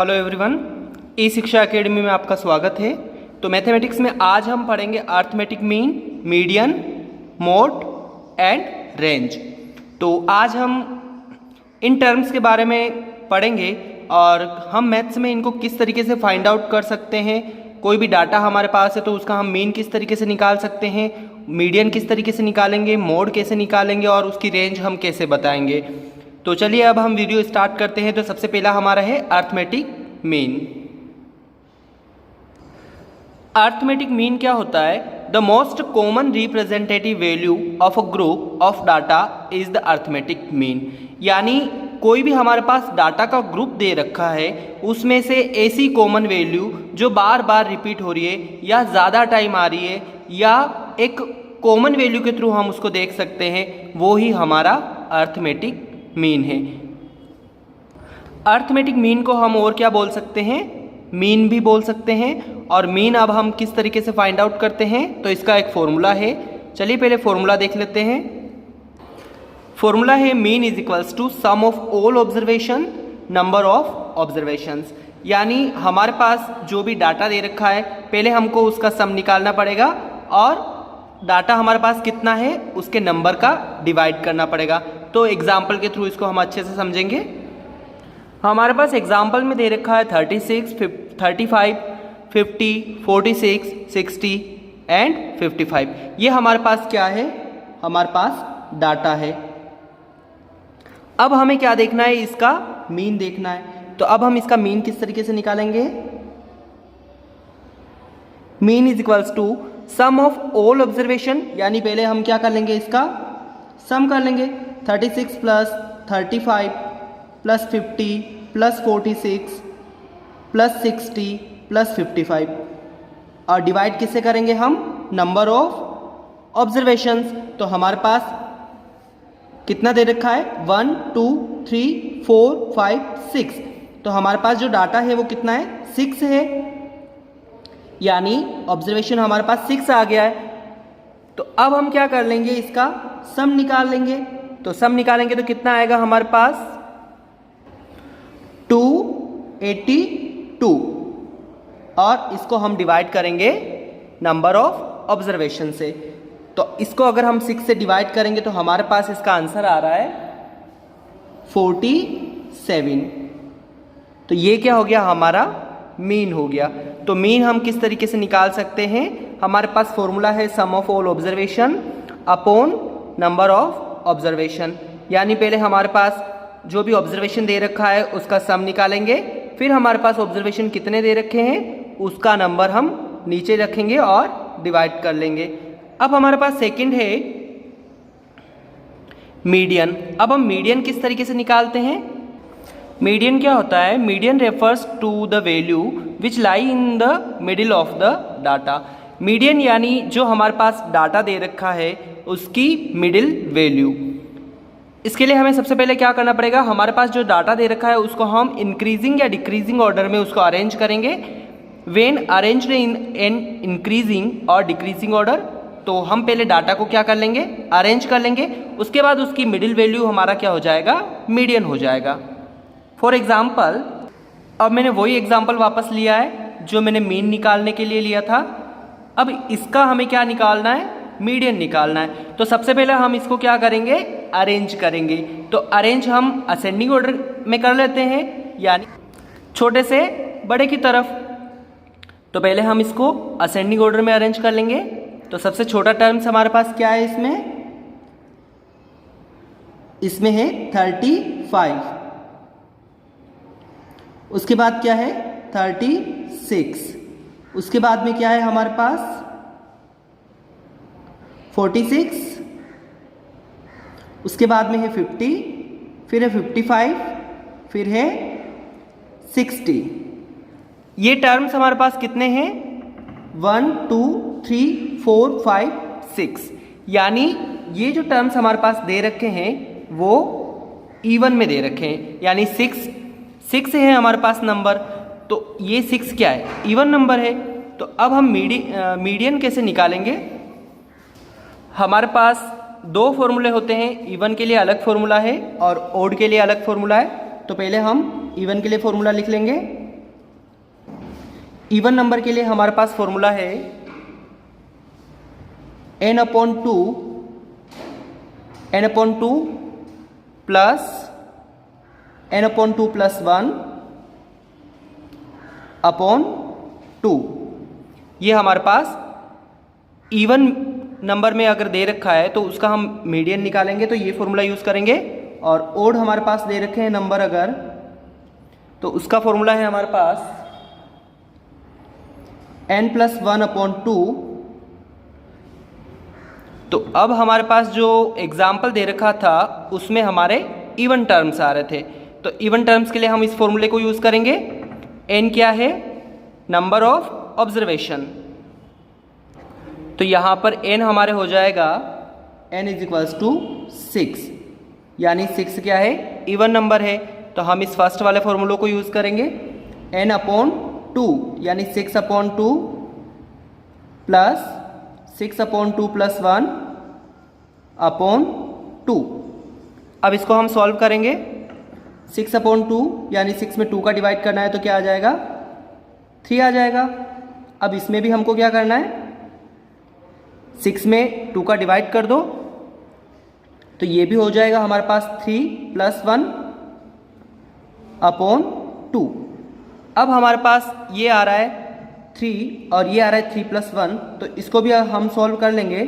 Hello everyone, ई शिक्षा academy में आपका स्वागत है। तो मैथमेटिक्स में आज हम पढ़ेंगे arithmetic mean, median, mode and range. तो आज हम इन टर्म्स के बारे में पढ़ेंगे और हम मैथ्स में इनको किस तरीके से फाइंड आउट कर सकते हैं। कोई भी डाटा हमारे पास है तो उसका हम मीन किस तरीके से निकाल सकते हैं, मीडियन किस तरीके से निकालेंगे, मोड कैसे निकालेंगे और उसकी रेंज हम कैसे बताएंगे। तो चलिए अब हम वीडियो स्टार्ट करते हैं। तो सबसे पहला हमारा है अर्थमेटिक मीन। अर्थमेटिक मीन क्या होता है? The most common representative value of a group of data is the arithmetic mean. यानी कोई भी हमारे पास डाटा का ग्रुप दे रखा है, उसमें से ऐसी कॉमन वैल्यू जो बार बार रिपीट हो रही है या ज़्यादा टाइम आ रही है या एक कॉमन वैल्यू के थ्रू हम उसको देख सकते हैं, वो ही हमारा अर्थमेटिक मीन है। अर्थमेटिक मीन को हम और क्या बोल सकते हैं? मीन भी बोल सकते हैं। और मीन अब हम किस तरीके से फाइंड आउट करते हैं, तो इसका एक फॉर्मूला है। चलिए पहले फॉर्मूला देख लेते हैं। फॉर्मूला है mean is equals to sum of all observation number of observations. यानी हमारे पास जो भी डाटा दे रखा है, पहले हमको उसका सम निकालना पड़ेगा और डाटा हमारे पास कितना है उसके नंबर का डिवाइड करना पड़ेगा। तो एग्जाम्पल के थ्रू इसको हम अच्छे से समझेंगे। हमारे पास एग्जाम्पल में दे रखा है 36, 35, 50, 46, 60 एंड 55। ये हमारे पास क्या है? हमारे पास डाटा है। अब हमें क्या देखना है? इसका मीन देखना है। तो अब हम इसका मीन किस तरीके से निकालेंगे? Mean is equals to sum of all observation. यानी पहले हम क्या कर लेंगे? इसका सम कर लेंगे। 36 plus 35 plus 50 plus 46 plus 60 plus 55 और डिवाइड किससे करेंगे हम? Number of observations. तो हमारे पास कितना दे रखा है? 1 2 3 4 5 6। तो हमारे पास जो डाटा है वो कितना है? 6 है। यानी ऑब्जर्वेशन हमारे पास 6 आ गया है। तो अब हम क्या कर लेंगे? इसका सम निकाल लेंगे। तो सम निकालेंगे तो कितना आएगा हमारे पास? 282। और इसको हम डिवाइड करेंगे नंबर ऑफ ऑब्जर्वेशन से। तो इसको अगर हम 6 से डिवाइड करेंगे तो हमारे पास इसका आंसर आ रहा है 47। तो ये क्या हो गया? हमारा मीन हो गया। तो मीन हम किस तरीके से निकाल सकते हैं? हमारे पास फॉर्मूला है sum of all observation upon number of observation. यानी पहले हमारे पास जो भी ऑब्जर्वेशन दे रखा है उसका सम निकालेंगे, फिर हमारे पास ऑब्जर्वेशन कितने दे रखे हैं उसका नंबर हम नीचे रखेंगे और डिवाइड कर लेंगे। अब हमारे पास सेकंड है मीडियन। अब हम मीडियन किस तरीके से निकालते हैं? मीडियन क्या होता है? Median refers to the value which lie in the middle of the data. Median यानी जो हमारे पास डाटा दे रखा है उसकी मिडिल वैल्यू। इसके लिए हमें सबसे पहले क्या करना पड़ेगा? हमारे पास जो डाटा दे रखा है उसको हम इंक्रीजिंग या डिक्रीजिंग ऑर्डर में उसको अरेंज करेंगे। When arranged in an increasing और डिक्रीजिंग ऑर्डर, तो हम पहले डाटा को क्या कर लेंगे? अरेंज कर लेंगे। उसके बाद उसकी मिडिल वैल्यू हमारा क्या हो जाएगा? मीडियन हो जाएगा। फॉर एग्जाम्पल, अब मैंने वही एग्जाम्पल वापस लिया है जो मैंने मीन निकालने के लिए लिया था। अब इसका हमें क्या निकालना है? मीडियन निकालना है। तो सबसे पहले हम इसको क्या करेंगे? अरेंज करेंगे। तो अरेंज हम असेंडिंग ऑर्डर में कर लेते हैं, यानी छोटे से बड़े की तरफ। तो पहले हम इसको असेंडिंग ऑर्डर में अरेंज कर लेंगे। तो सबसे छोटा टर्म्स हमारे पास क्या है? इसमें है 35। उसके बाद क्या है? 36। उसके बाद में क्या है हमारे पास? 46। उसके बाद में है 50, फिर है 55, फिर है 60। ये टर्म्स हमारे पास कितने हैं? 1 2 3 4 5 6। यानी ये जो टर्म्स हमारे पास दे रखे हैं वो इवन में दे रखे हैं। यानी 6 है हमारे पास नंबर। तो ये 6 क्या है? इवन नंबर है। तो अब हम मीडियन कैसे निकालेंगे? हमारे पास दो फॉर्मूले होते हैं। इवन के लिए अलग फॉर्मूला है और ओड के लिए अलग फॉर्मूला है। तो पहले हम इवन के लिए फॉर्मूला लिख लेंगे। इवन नंबर के लिए हमारे पास फॉर्मूला है n/2 plus n/2 plus 1 upon 2। ये हमारे पास इवन नंबर में अगर दे रखा है तो उसका हम मीडियन निकालेंगे तो ये फॉर्मूला यूज़ करेंगे, और ओड हमारे पास दे रखे हैं नंबर अगर, तो उसका फॉर्मूला है हमारे पास n+1/2। तो अब हमारे पास जो एग्जाम्पल दे रखा था उसमें हमारे इवन टर्म्स आ रहे थे, तो इवन टर्म्स के लिए हम इस फॉर्मूले को यूज़ करेंगे। n क्या है? Number of observation. तो यहाँ पर n हमारे हो जाएगा n = 6, यानी 6 क्या है? इवन नंबर है, तो हम इस फर्स्ट वाले फॉर्मूले को यूज़ करेंगे n/2 यानी 6/2 प्लस 6/2 प्लस 1 अपॉन 2। अब इसको हम सॉल्व करेंगे। 6/2 यानी 6 में 2 का डिवाइड करना है तो क्या आ जाएगा? 3 आ जाएगा। अब इसमें भी हमको क्या करना है? 6 में 2 का डिवाइड कर दो, तो ये भी हो जाएगा हमारे पास 3 + 1 अपॉन 2। अब हमारे पास ये आ रहा है 3 और ये आ रहा है 3 + 1, तो इसको भी हम सॉल्व कर लेंगे।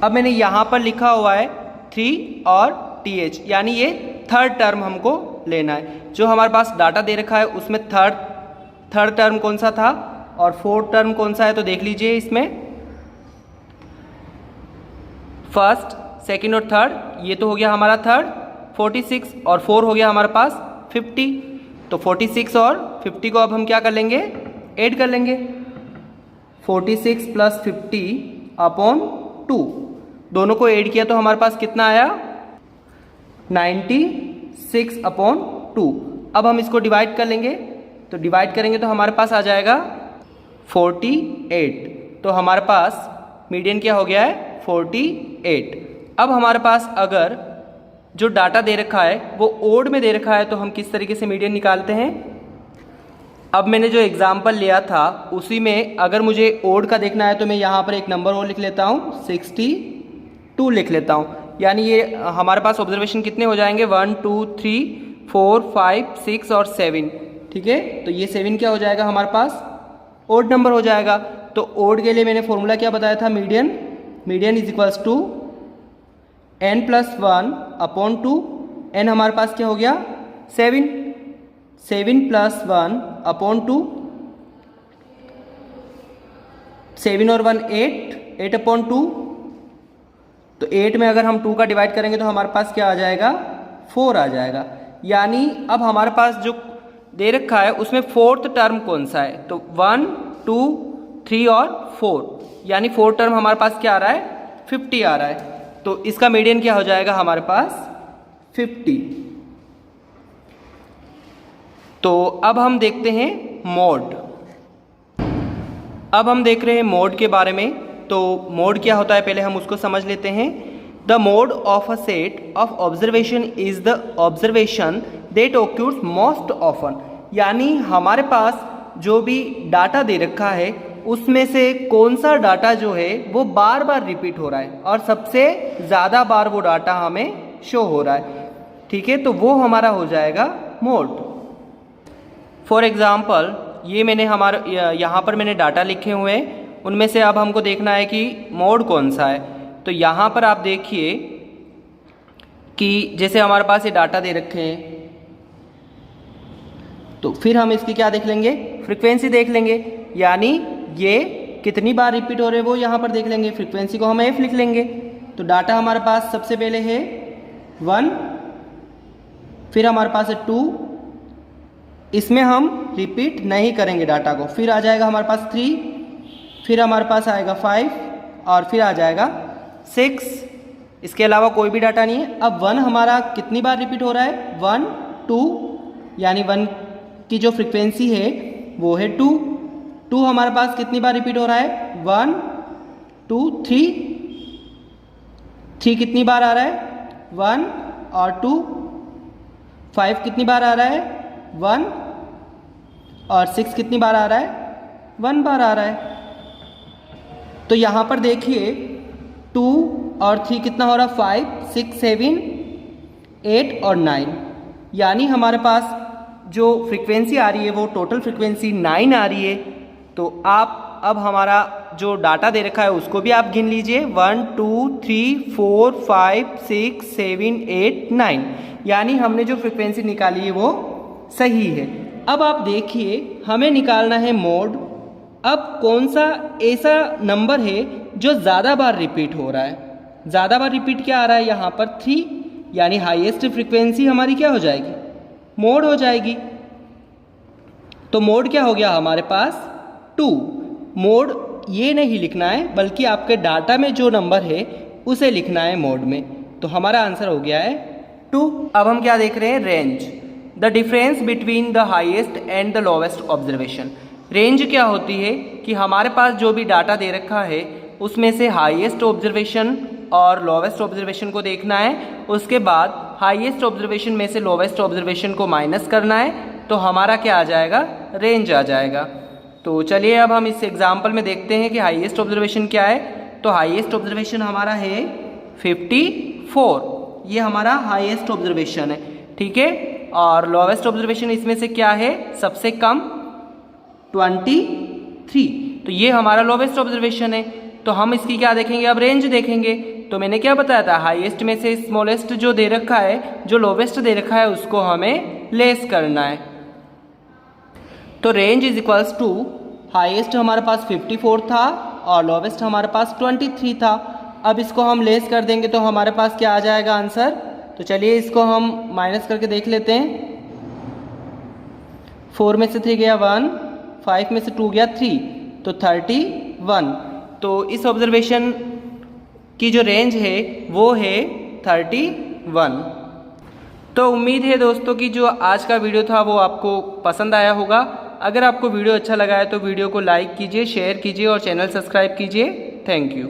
अब मैंने यहाँ पर लिखा हुआ है 3 और th, यानी ये थर्ड टर्म हमको लेना है। जो हमारे पास डाटा दे रखा है उसमें थर्ड टर्म कौन सा था और फोर्थ टर्म कौन सा है, तो देख लीजिए। इसमें फर्स्ट, सेकंड और थर्ड, ये तो हो गया हमारा थर्ड 46 और 4 हो गया हमारे पास 50। तो 46 और 50 को अब हम क्या कर लेंगे? ऐड कर लेंगे। 46 + 50 अपॉन 2, दोनों को ऐड किया तो हमारे पास कितना आया? 96/2। अब हम इसको डिवाइड कर लेंगे, तो डिवाइड करेंगे तो हमारे पास आ जाएगा 48। तो हमारे पास मीडियन क्या हो गया है? 48। अब हमारे पास अगर जो डाटा दे रखा है वो ओड में दे रखा है तो हम किस तरीके से मीडियन निकालते हैं? अब मैंने जो एग्जाम्पल लिया था उसी में अगर मुझे ओड का देखना है तो मैं यहाँ पर एक नंबर और लिख लेता हूँ, 62 लिख लेता हूँ। यानी ये हमारे पास ऑब्जर्वेशन कितने हो जाएंगे? 1 2 3 4 5 6 और 7। ठीक है, तो ये 7 क्या हो जाएगा हमारे पास? ओड नंबर हो जाएगा। तो ओड के लिए मैंने फॉर्मूला क्या बताया था? Median = n+1/2। n हमारे पास क्या हो गया? 7 + 1/2। 7 और 1 8/2। तो 8 में अगर हम 2 का डिवाइड करेंगे तो हमारे पास क्या आ जाएगा? 4 आ जाएगा। यानी अब हमारे पास जो दे रखा है उसमें फोर्थ टर्म कौन सा है? तो 1 2 3 और 4, यानी फोर्थ टर्म हमारे पास क्या आ रहा है? 50 आ रहा है। तो इसका मीडियन क्या हो जाएगा हमारे पास? 50। तो अब हम देखते हैं मोड। अब हम देख रहे हैं मोड के बारे में। तो मोड क्या होता है पहले हम उसको समझ लेते हैं। The mode of a set of observation is the observation that occurs most often. यानी हमारे पास जो भी डाटा दे रखा है उसमें से कौन सा डाटा जो है वो बार बार रिपीट हो रहा है और सबसे ज़्यादा बार वो डाटा हमें शो हो रहा है। ठीक है, तो वो हमारा हो जाएगा मोड। फॉर एग्ज़ाम्पल ये मैंने यहाँ पर मैंने डाटा लिखे हुए हैं, उनमें से अब हमको देखना है कि मोड कौन सा है। तो यहाँ पर आप देखिए कि जैसे हमारे पास ये डाटा दे रखे हैं, तो फिर हम इसकी क्या देख लेंगे? फ्रीक्वेंसी देख लेंगे। यानी ये कितनी बार रिपीट हो रहे हैं वो यहाँ पर देख लेंगे। फ्रीक्वेंसी को हम f लिख लेंगे। तो डाटा हमारे पास सबसे पहले है 1, फिर हमारे पास है 2, इसमें हम रिपीट नहीं करेंगे डाटा को। फिर आ जाएगा हमारे पास 3, फिर हमारे पास आएगा 5 और फिर आ जाएगा 6। इसके अलावा कोई भी डाटा नहीं है। अब 1 हमारा कितनी बार रिपीट हो रहा है? 1 2, यानी 1 की जो फ्रीक्वेंसी है वो है 2। 2 हमारे पास कितनी बार रिपीट हो रहा है? 1 2 3। 3 कितनी बार आ रहा है? 1 और 2। 5 कितनी बार आ रहा है? 1 और 6 कितनी बार आ रहा है? 1 बार आ रहा है। तो यहाँ पर देखिए 2 और 3 कितना हो रहा है? 5, 6, 7, 8 और 9, यानी हमारे पास जो फ्रीक्वेंसी आ रही है वो टोटल फ्रीक्वेंसी 9 आ रही है। तो आप अब हमारा जो डाटा दे रखा है उसको भी आप गिन लीजिए, 1, 2, 3, 4, 5, 6, 7, 8, 9, यानी हमने जो फ्रीक्वेंसी निकाली है वो सही है। अब आप देखिए हमें निकालना है मोड। अब कौन सा ऐसा नंबर है जो ज़्यादा बार रिपीट हो रहा है? ज़्यादा बार रिपीट क्या आ रहा है यहाँ पर? 3, यानी हाईएस्ट फ्रीक्वेंसी हमारी क्या हो जाएगी? मोड हो जाएगी। तो मोड क्या हो गया हमारे पास? 2। मोड ये नहीं लिखना है बल्कि आपके डाटा में जो नंबर है उसे लिखना है मोड में। तो हमारा आंसर हो गया है 2। अब हम क्या देख रहे हैं? Range, the difference between the highest and the lowest observation. Range क्या होती है कि हमारे पास जो भी डाटा दे रखा है उसमें से हाईएस्ट ऑब्जर्वेशन और लोवेस्ट ऑब्जर्वेशन को देखना है, उसके बाद हाईएस्ट ऑब्जर्वेशन में से लोवेस्ट ऑब्जर्वेशन को माइनस करना है, तो हमारा क्या आ जाएगा? रेंज आ जाएगा। तो चलिए अब हम इस एग्जाम्पल में देखते हैं कि हाईएस्ट ऑब्जर्वेशन क्या है। तो हाईएस्ट ऑब्जर्वेशन हमारा है 54, ये हमारा हाईएस्ट ऑब्जर्वेशन है, ठीक है। और लोवेस्ट ऑब्जर्वेशन इसमें से क्या है? सबसे कम 23, तो ये हमारा लोवेस्ट ऑब्जर्वेशन है। तो हम इसकी क्या देखेंगे? अब रेंज देखेंगे। तो मैंने क्या बताया था? हाईएस्ट में से स्मॉलेस्ट जो दे रखा है, जो लोवेस्ट दे रखा है, उसको हमें लेस करना है। तो range is equals to, highest हमारे पास 54 था और लोवेस्ट हमारे पास 23 था। अब इसको हम लेस कर देंगे तो हमारे पास क्या आ जाएगा आंसर? तो चलिए इसको हम माइनस करके देख लेते हैं। 4 में से 3 गया 1, 5 में से 2 गया 3, तो 31। तो इस ऑब्जर्वेशन की जो रेंज है वो है 31। तो उम्मीद है दोस्तों कि जो आज का वीडियो था वो आपको पसंद आया होगा। अगर आपको वीडियो अच्छा लगा है तो वीडियो को लाइक कीजिए, शेयर कीजिए और चैनल सब्सक्राइब कीजिए। Thank you.